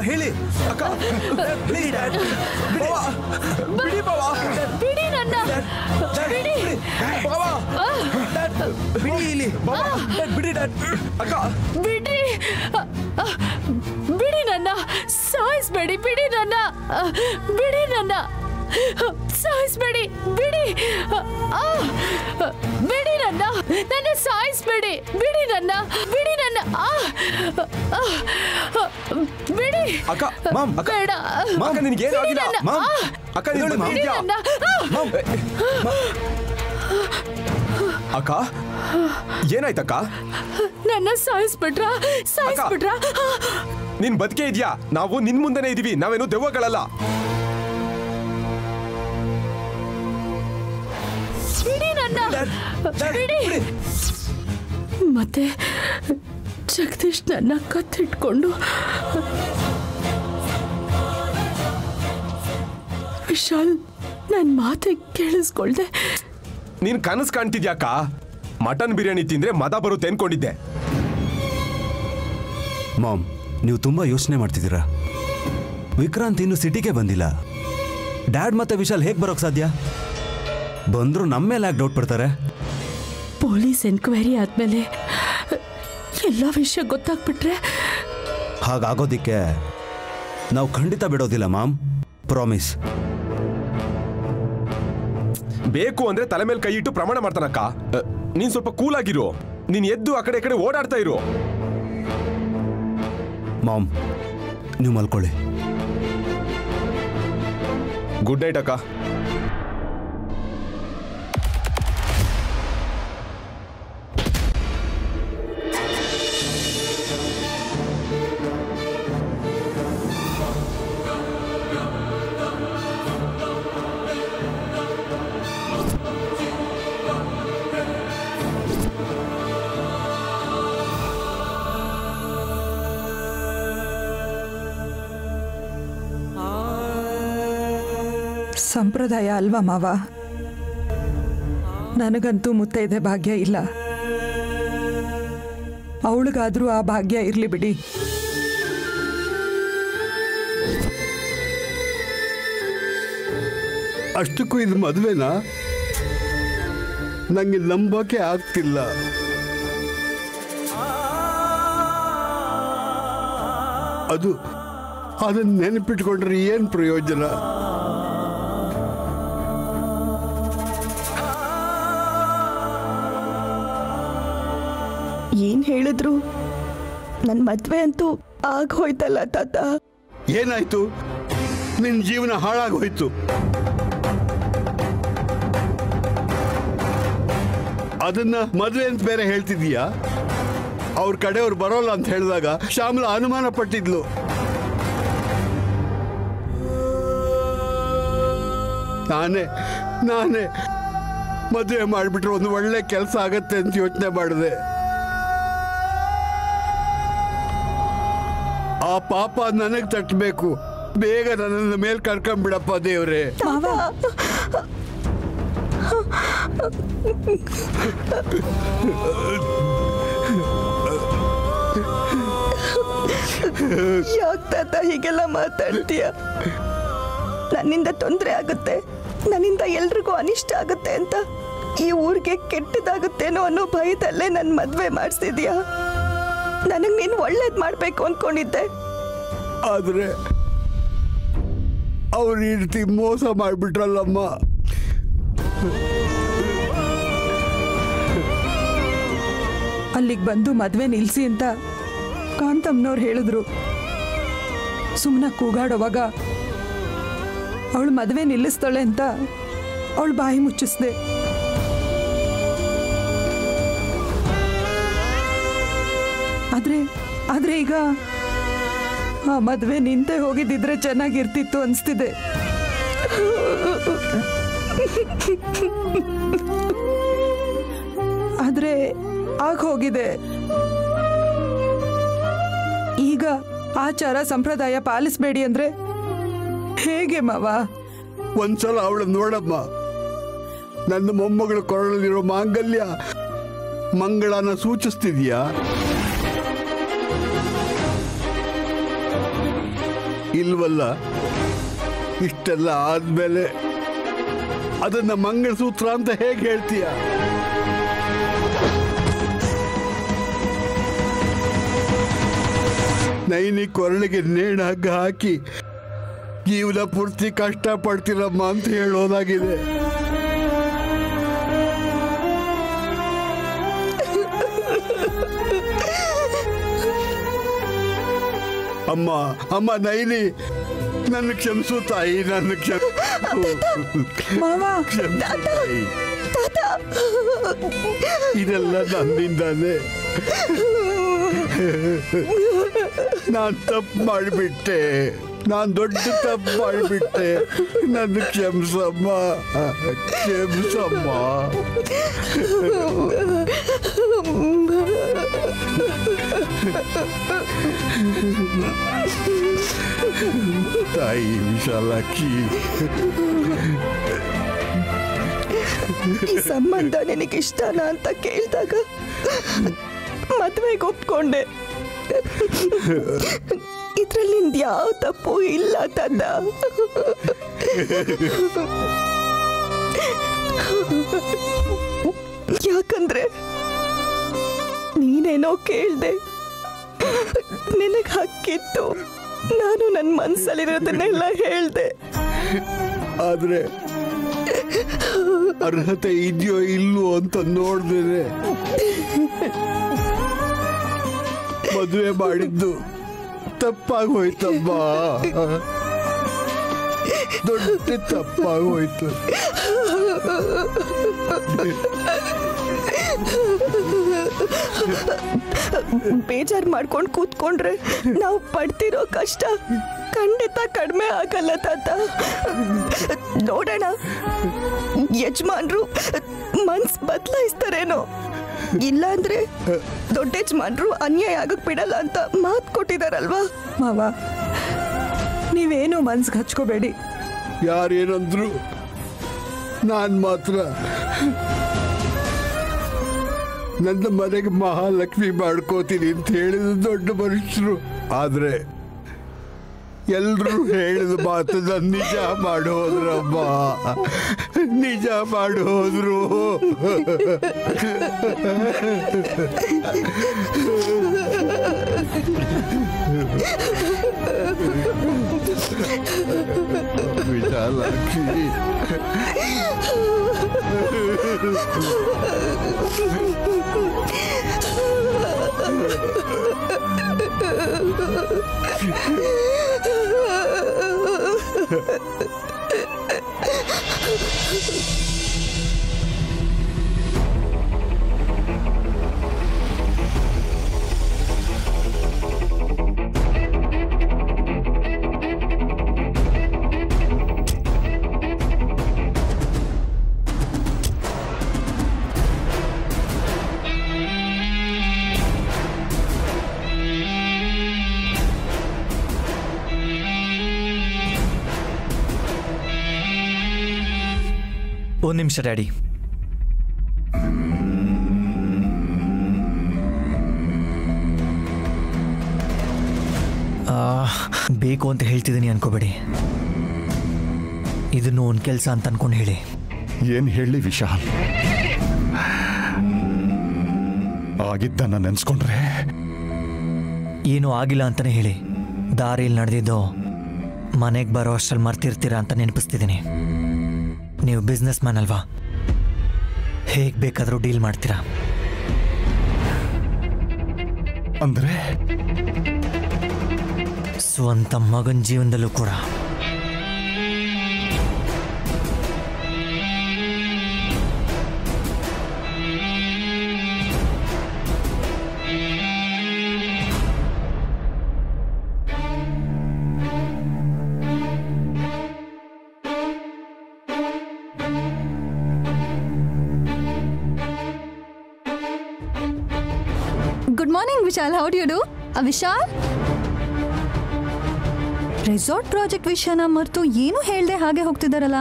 ಹೇಳಿ ಅಕ್ಕ, ಬಿಡಿ ನನ್ನ, ಸಾಯಿಸ್ಬೇಡಿ. ಬಿಡಿ ನನ್ನ, ಬಿಡಿ ನನ್ನ, ಸಾಯಿಸ್ಬೇಡಿ. ಬಿಡಿ, ಬಿಡಿ ನನ್ನ, ನನ್ನ ಸಾಯಿಸ್ಬೇಡಿ. ಬಿಡಿ ನನ್ನ, ಬಿಡಿ ನನ್ನ, ಬಿಡಿ. ಅಕ್ಕ, ಮಾಮ್, ಅಕ್ಕ, ಬೇಡ. ಅಕ್ಕ, ನಿನಗೇನು ಆಗಿಲ್ಲ? ಮಾಮ್, ಅಕ್ಕ, ಬಿಡಿ ನನ್ನ. ಅಕ್ಕ, ಏನಾಯ್ತಕ್ಕ? ನನ್ನ ಸಾಯಿಸ್ಬಿಟ್ರ? ನೀನ್ ಬದುಕೆ ಇದೆಯಾ? ನಾವು ನಿನ್ ಮುಂದೆನೆ ಇದೀವಿ. ನಾವೇನು ದೆವ್ವಗಳಲ್ಲ. ಬಿಡಿ ನನ್ನ, ಬಿಡಿ. ಮತ್ತೆ ಜಗದೀಶ್ ನನ್ನ ಕತ್ತಿಟ್ಕೊಂಡು ವಿಶಾಲ್ ನನ್ನ ಮಾತೆ ಕೇಳಿಸ್ಕೊಳ್ದೆ. ನೀನ್ ಕನಸು ಕಾಣ್ತಿದ್ಯಾಕ? ಮಟನ್ ಬಿರಿಯಾನಿ ತಿಂದ್ರೆ ಮದ ಬರುತ್ತೆ ಅನ್ಕೊಂಡಿದ್ದೆ. ಮಾಮ್, ನೀವು ತುಂಬಾ ಯೋಚನೆ ಮಾಡ್ತಿದ್ದೀರಾ. ವಿಕ್ರಾಂತ್ ಇನ್ನು ಸಿಟಿಗೆ ಬಂದಿಲ್ಲ. ಡ್ಯಾಡ್ ಮತ್ತೆ ವಿಶಾಲ್ ಹೇಗೆ ಬರೋಕ್ ಸಾಧ್ಯ? ಬಂದ್ರು ನಮ್ಮ ಮೇಲೆ ಯಾಕೆ ಡೌಟ್ ಪಡ್ತಾರೆ? ಪೊಲೀಸ್ ಎನ್ಕ್ವೈರಿ ಆದ್ಮೇಲೆ ಎಲ್ಲ ವಿಷಯ ಗೊತ್ತಾಗ್ಬಿಟ್ರೆ ಹಾಗಾಗೋದಿಕ್ಕೆ ನಾವು ಖಂಡಿತ ಬಿಡೋದಿಲ್ಲ ಮಾಮ್, ಪ್ರಾಮಿಸ್. ಬೇಕು ಅಂದ್ರೆ ತಲೆ ಮೇಲೆ ಕೈ ಇಟ್ಟು ಪ್ರಮಾಣ ಮಾಡ್ತಾನಕ್ಕ. ನೀನ್ ಸ್ವಲ್ಪ ಕೂಲ್ ಆಗಿರು. ನೀನ್ ಎದ್ದು ಆ ಕಡೆ ಓಡಾಡ್ತಾ ಇರು. ಮಾಮ್, ನೀವು ಮಲ್ಕೊಳ್ಳಿ. ಗುಡ್ ನೈಟ್ ಅಕ್ಕ. ಸಂಪ್ರದಾಯ ಅಲ್ವಾ ಮಾವ? ನನಗಂತೂ ಮುತ್ತೈದೆ ಭಾಗ್ಯ ಇಲ್ಲ. ಅವಳಿಗಾದ್ರೂ ಆ ಭಾಗ್ಯ ಇರ್ಲಿ ಬಿಡಿ. ಅಷ್ಟಕ್ಕೂ ಇದು ಮದುವೆನಾ? ನಂಗೆ ನಂಬೋಕೆ ಆಗ್ತಿಲ್ಲ. ಅದನ್ನ ನೆನಪಿಟ್ಕೊಂಡ್ರೆ ಏನ್ ಪ್ರಯೋಜನ? ಏನ್ ಹೇಳಿದ್ರು ನನ್ ಮದ್ವೆ ಅಂತೂ ಆಗೋಯ್ತಲ್ಲ ತಾತ. ಏನಾಯ್ತು? ನಿನ್ ಜೀವನ ಹಾಳಾಗೋಯ್ತು. ಅದನ್ನ ಮದುವೆ ಅಂತ ಬೇರೆ ಹೇಳ್ತಿದೀಯಾ? ಅವ್ರ ಕಡೆಯವ್ರು ಬರೋಲ್ಲ ಅಂತ ಹೇಳಿದಾಗ ಶ್ಯಾಮಲ ಅನುಮಾನ ಪಟ್ಟಿದ್ಲು. ನಾನೇ ಮದುವೆ ಮಾಡಿಬಿಟ್ರೆ ಒಂದು ಒಳ್ಳೆ ಕೆಲಸ ಆಗತ್ತೆ ಅಂತ ಯೋಚನೆ ಮಾಡಿದೆ. ಆ ಪಾಪ ನನಗೆ ತಟ್ಟಬೇಕು. ಬೇಗ ನನ್ನ ಮೇಲೆ ಕರ್ಕೊಂಡ್ಬಿಡಪ್ಪ ದೇವ್ರೆ. ಯಾಕೆ ತಾತ ಹೀಗೆಲ್ಲ ಮಾತಾಡ್ತೀಯ? ನನ್ನಿಂದ ತೊಂದರೆ ಆಗುತ್ತೆ, ನನ್ನಿಂದ ಎಲ್ರಿಗೂ ಅನಿಷ್ಟ ಆಗುತ್ತೆ ಅಂತ ಈ ಊರಿಗೆ ಕೆಟ್ಟದಾಗುತ್ತೇನೋ ಅನ್ನೋ ಭಯದಲ್ಲೇ ನನ್ನ ಮದ್ವೆ ಮಾಡಿಸಿದ್ಯಾ? ನನಗೆ ನೀನು ಒಳ್ಳೇದು ಮಾಡಬೇಕು ಅನ್ಕೊಂಡಿದ್ದೆ. ಆದ್ರೆ ಅವ್ರು ಈ ರೀತಿ ಮೋಸ ಮಾಡಿಬಿಟ್ರಲ್ಲಮ್ಮ. ಅಲ್ಲಿಗೆ ಬಂದು ಮದ್ವೆ ನಿಲ್ಸಿ ಅಂತ ಕಾಂತಮ್ಮನವ್ರು ಹೇಳಿದ್ರು. ಸುಮ್ಮನೆ ಕೂಗಾಡುವಾಗ ಅವಳು ಮದುವೆ ನಿಲ್ಲಿಸ್ತಾಳೆ ಅಂತ ಅವಳು ಬಾಯಿ ಮುಚ್ಚಿಸ್ದೆ. ಆದ್ರೆ ಈಗ ಆ ಮದುವೆ ನಿಂತೆ ಹೋಗಿದ್ದಿದ್ರೆ ಚೆನ್ನಾಗಿರ್ತಿತ್ತು ಅನಿಸ್ತಿದೆ. ಆದ್ರೆ ಆಗ ಹೋಗಿದೆ. ಈಗ ಆಚಾರ ಸಂಪ್ರದಾಯ ಪಾಲಿಸಬೇಡಿ ಅಂದ್ರೆ ಹೇಗೆ ಮಾವ? ಒಂದ್ಸಲ ಅವಳು ನೋಡಮ್ಮ. ನನ್ನ ಮೊಮ್ಮಗಳ ಕೊರಳಲ್ಲಿರೋ ಮಾಂಗಲ್ಯ ಮಂಗಳನ ಸೂಚಿಸ್ತಿದ್ಯಾ? ಇಲ್ವಲ್ಲ. ಇಷ್ಟೆಲ್ಲ ಆದ್ಮೇಲೆ ಅದನ್ನ ಮಂಗಳಸೂತ್ರ ಅಂತ ಹೇಗೆ ಹೇಳ್ತೀಯ? ನೈನಿ ಕೊರಳಿಗೆ ನೇಣು ಹಗ್ಗ ಹಾಕಿ ಜೀವನ ಪೂರ್ತಿ ಕಷ್ಟ ಪಡ್ತಿರಮ್ಮ ಅಂತ ಹೇಳೋದಾಗಿದೆ. ಅಮ್ಮ ನೈನಿ, ನನ್ನ ಕ್ಷಮಿಸು ತಾಯಿ, ನನ್ನ ತಾಯಿ. ಇದೆಲ್ಲ ನನ್ನಿಂದಾನೆ. ನಾನು ತಪ್ಪು ಮಾಡಿಬಿಟ್ಟೆ. ನಾನು ದೊಡ್ಡ ತಪ್ಪು ಮಾಡಿಬಿಟ್ಟೆ. ನನ್ನ ಕ್ಷಮಿಸಮ್ಮ. ತಾಯಿ ವಿಶಾಲಾಕ್ಷಿ, ಈ ಸಂಬಂಧ ನಿನಗಿಷ್ಟನಾ ಅಂತ ಕೇಳಿದಾಗ ಮದುವೆಗೆ ಒಪ್ಕೊಂಡೆ. ಇದ್ರಲ್ಲಿ ಯಾವ ತಪ್ಪು ಇಲ್ಲ ತಾತ. ಯಾಕಂದ್ರೆ ನೀನೇನೋ ಕೇಳ್ದೆ, ನಿನಗೆ ಹಕ್ಕಿತ್ತು. ನಾನು ನನ್ನ ಮನಸ್ಸಲ್ಲಿರೋದನ್ನೆಲ್ಲ ಹೇಳ್ದೆ. ಆದ್ರೆ ಅರ್ಹತೆ ಇದೆಯೋ ಇಲ್ಲೋ ಅಂತ ನೋಡ್ದೇನೆ ಮದುವೆ ಮಾಡಿದ್ದು ತಪ್ಪಾಗೋಯ್ತಮ್ಮ. ದೊಡ್ಡ ತಪ್ಪಾಗೋಯ್ತು. ಬೇಜಾರು ಮಾಡ್ಕೊಂಡು ಕೂತ್ಕೊಂಡ್ರೆ ನಾವು ಪಡ್ತಿರೋ ಕಷ್ಟ ಖಂಡಿತ ಕಡಿಮೆ ಆಗಲ್ಲ ತಾತ. ನೋಡೋಣ, ಯಜಮಾನ್ರು ಮನ್ಸ್ ಬದಲಾಯಿಸ್ತಾರೇನೋ. ಇಲ್ಲಾಂದ್ರೆ ದೊಡ್ಡ ಯಜಮಾನ್ರು ಅನ್ಯಾಯ ಆಗಕ್ ಬಿಡಲ್ಲ ಅಂತ ಮಾತು ಕೊಟ್ಟಿದಾರಲ್ವಾ? ಮಾವ, ನೀವೇನು ಮನ್ಸಿಗೆ ಹಚ್ಕೋಬೇಡಿ. ಯಾರೇನಂದ್ರು ನಾನು ಮಾತ್ರ ನನ್ನ ಮನೆಗೆ ಮಹಾಲಕ್ಷ್ಮಿ ಮಾಡ್ಕೋತೀನಿ ಅಂತ ಹೇಳಿದ ದೊಡ್ಡ ಮನುಷ್ಯರು. ಆದರೆ ಎಲ್ರೂ ಹೇಳಿದ ಮಾತನ್ನ ನಿಜ ಮಾಡೋದ್ರಮ್ಮ, ನಿಜ ಮಾಡೋದ್ರು. ವಿಶಾಲಾಕ್ಷಿ, ಒಂದು ನಿಮಿಷ ಡ್ಯಾಡಿ. ಬೇಕು ಅಂತ ಹೇಳ್ತಿದ್ದೀನಿ ಅನ್ಕೋಬೇಡಿ. ಇದನ್ನು ಒಂದು ಕೆಲಸ ಅಂತ ಅನ್ಕೊಂಡು ಹೇಳಿ. ಏನು ಹೇಳಿ ವಿಶಾಲ್? ಆಗಿದ್ದನ್ನ ನೆನ್ಸ್ಕೊಂಡ್ರೆ ಏನೂ ಆಗಿಲ್ಲ ಅಂತಲೇ ಹೇಳಿ. ದಾರಿಯಲ್ಲಿ ನಡೆದಿದ್ದು ಮನೆಗೆ ಬರೋ ಅಷ್ಟರಲ್ಲಿ ಮರ್ತಿರ್ತೀರಾ ಅಂತ ನೆನಪಿಸ್ತಿದ್ದೀನಿ. ನೀವು ಬಿಸ್ನೆಸ್ ಮ್ಯಾನ್ ಅಲ್ವಾ, ಹೇಗೆ ಬೇಕಾದರೂ ಡೀಲ್ ಮಾಡ್ತೀರಾ. ಅಂದ್ರೆ ಸ್ವಂತ ಮಗನ ಜೀವನದಲ್ಲೂ ಕೂಡ. Good morning Vishal, how do you do? Vishal, resort project ವಿಷಯನ ಮರೆತು ಏನು ಹೇಳ್ದೆ ಹಾಗೆ ಹೋಗ್ತಿದ್ದಾರಲ್ಲ.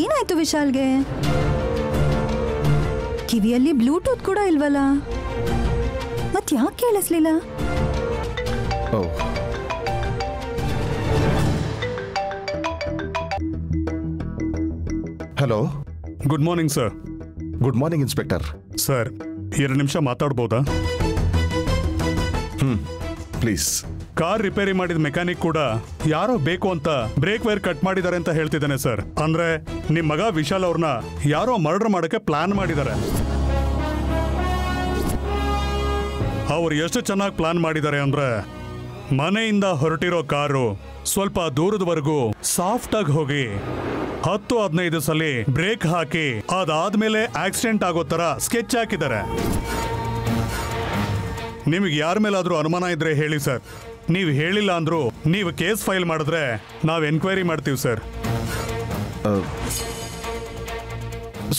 ಏನಾಯ್ತು ವಿಶಾಲ್ಗೆ? ಕಿವಿಯಲ್ಲಿ ಬ್ಲೂಟೂತ್ ಕೂಡ ಇಲ್ವಲ್ಲ, ಮತ್ ಯಾಕೆ ಕೇಳಿಸ್ಲಿಲ್ಲ? Hello, good morning sir. Good morning inspector. Sir, 2 ನಿಮಿಷ ಮಾತಾಡ್ಬೋದಾ? ಪ್ಲೀಸ್. ಕಾರ್ ರಿಪೇರಿ ಮಾಡಿದ ಮೆಕ್ಯಾನಿಕ್ ಕೂಡ ಯಾರೋ ಬೇಕು ಅಂತ ಬ್ರೇಕ್ ವೈರ್ ಕಟ್ ಮಾಡಿದ್ದಾರೆ ಅಂತ ಹೇಳ್ತಿದ್ದಾನೆ ಸರ್. ಅಂದ್ರೆ ನಿಮ್ ಮಗ ವಿಶಾಲ್ ಅವ್ರನ್ನ ಯಾರೋ ಮರ್ಡರ್ ಮಾಡಕ್ಕೆ ಪ್ಲಾನ್ ಮಾಡಿದ್ದಾರೆ. ಅವ್ರು ಎಷ್ಟು ಚೆನ್ನಾಗಿ ಪ್ಲಾನ್ ಮಾಡಿದ್ದಾರೆ ಅಂದ್ರೆ, ಮನೆಯಿಂದ ಹೊರಟಿರೋ ಕಾರು ಸ್ವಲ್ಪ ದೂರದವರೆಗೂ ಸಾಫ್ಟ್ ಆಗಿ ಹೋಗಿ 10-15 ಸಲ ಬ್ರೇಕ್ ಹಾಕಿ ಅದಾದ್ಮೇಲೆ ಆಕ್ಸಿಡೆಂಟ್ ಆಗೋ ತರ ಸ್ಕೆಚ್ ಹಾಕಿದ್ದಾರೆ. ನಿಮಗೆ ಯಾರ ಮೇಲಾದ್ರೂ ಅನುಮಾನ ಇದ್ರೆ ಹೇಳಿ ಸರ್. ನೀವು ಹೇಳಿಲ್ಲ ಅಂದ್ರೂ ನೀವು ಕೇಸ್ ಫೈಲ್ ಮಾಡಿದ್ರೆ ನಾವು ಎನ್ಕ್ವೈರಿ ಮಾಡ್ತೀವಿ ಸರ್.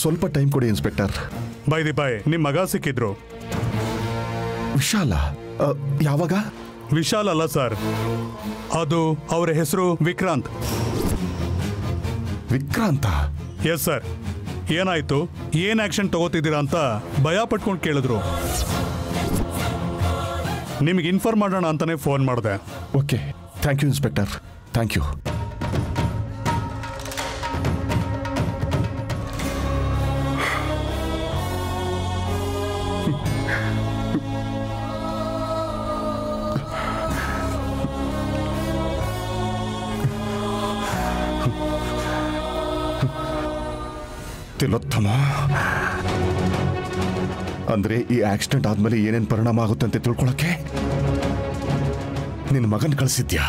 ಸ್ವಲ್ಪ ಟೈಮ್ ಕೊಡಿ ಇನ್ಸ್ಪೆಕ್ಟರ್. ಬೈ ದಿ ಬೈ, ನಿಮ್ಮ ಮಗ ಸಿಕ್ಕಿದ್ರು. ವಿಶಾಲ? ಯಾವಾಗ? ವಿಶಾಲ್ ಅಲ್ಲ ಸರ್, ಅದು ಅವರ ಹೆಸರು ವಿಕ್ರಾಂತ್. ವಿಕ್ರಾಂತ? Yes sir. ಏನಾಯ್ತು, ಏನ್ ಆಕ್ಷನ್ ತಗೋತಿದ್ದೀರಾ ಅಂತ ಭಯ ಪಟ್ಕೊಂಡು ಕೇಳಿದ್ರು. ನಿಮಗೆ ಇನ್ಫಾರ್ಮ್ ಮಾಡೋಣ ಅಂತಾನೆ ಫೋನ್ ಮಾಡಿದೆ. Okay, thank you inspector, thank you. Tilottama, ಅಂದ್ರೆ ಈ ಆಕ್ಸಿಡೆಂಟ್ ಆದ್ಮೇಲೆ ಏನೇನು ಪರಿಣಾಮ ಆಗುತ್ತೆ ಅಂತ ತಿಳ್ಕೊಳಕ್ಕೆ ನಿನ್ನ ಮಗನ್ ಕಳಿಸಿದ್ಯಾ?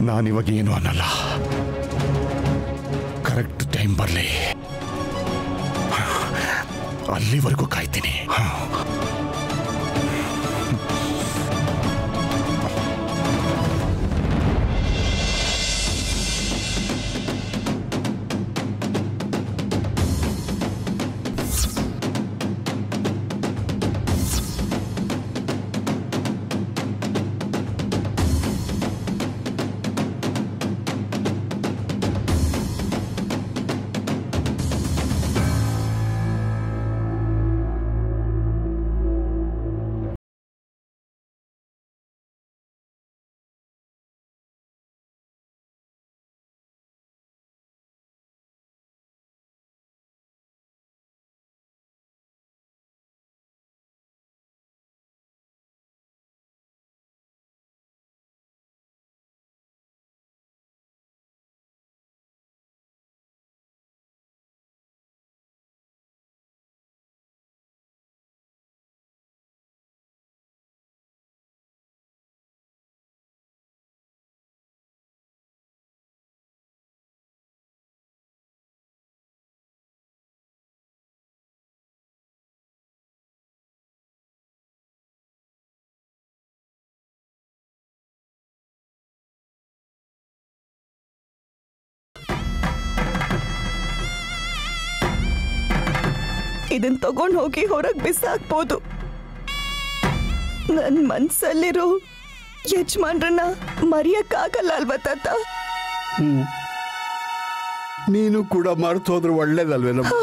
ನಾನಿವಾಗ ಏನು ಅನ್ನಲ್ಲ. ಕರೆಕ್ಟ್ ಟೈಮ್ ಬರಲಿ, ಅಲ್ಲಿವರೆಗೂ ಕಾಯ್ತೀನಿ. ಇದನ್ ತಗೊಂಡ್ ಹೋಗಿ ಹೊರಗ್ ಬಿಸಾಕ್ಬೋದು. ನನ್ ಮನ್ಸಲ್ಲಿರೋ ಯಜಮಾನ್ರನ್ನ ಮರೆಯಕ್ಕಾಗಲ್ಲ ಅಲ್ವಾ ತಾತ? ನೀನು ಕೂಡ ಮರೆತು ಹೋದ್ರೆ ಒಳ್ಳೇದಲ್ವೇನಮ್ಮ?